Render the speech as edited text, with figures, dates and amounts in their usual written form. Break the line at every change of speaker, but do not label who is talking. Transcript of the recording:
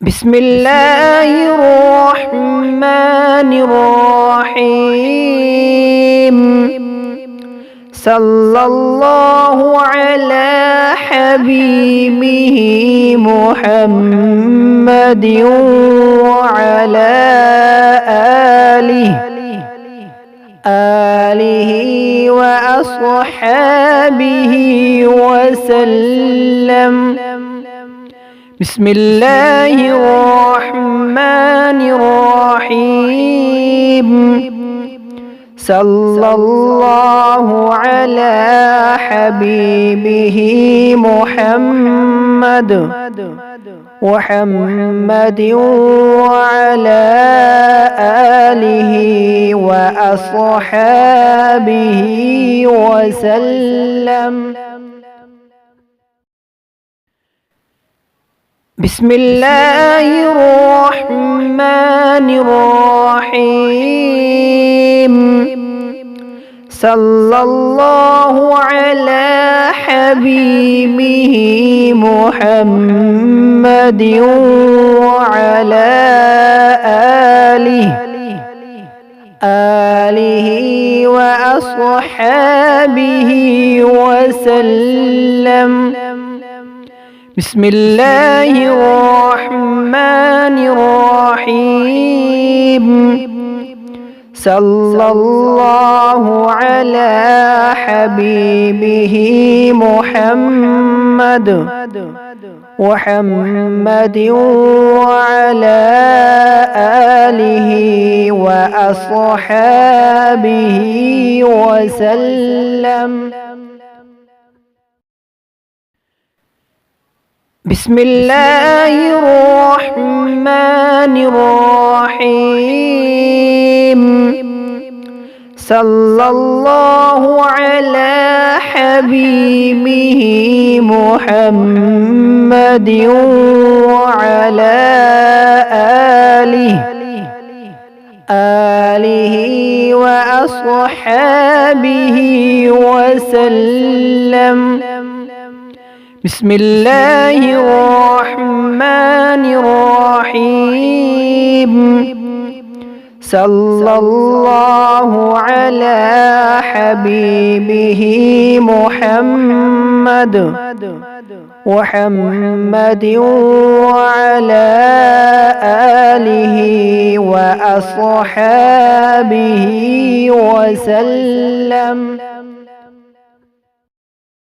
بسم الله الرحمن الرحيم. صلى الله على حبيبه محمد وعلى آله وأصحابه وسلم. بسم الله الرحمن الرحيم. صلى الله على حبيبه محمد وعلى آله وأصحابه وسلم. بسم الله الرحمن الرحيم. صلى الله على حبيبه محمد وعلى آله وأصحابه وسلم. بسم الله الرحمن الرحيم. صلى الله على حبيبه محمد وعلى آله وأصحابه وسلم. بسم الله الرحمن الرحيم. صلى الله على حبيبه محمد وعلى آله وأصحابه وسلم. بسم الله الرحمن الرحيم. صلى الله على حبيبه محمد وعلى آله وأصحابه وسلم.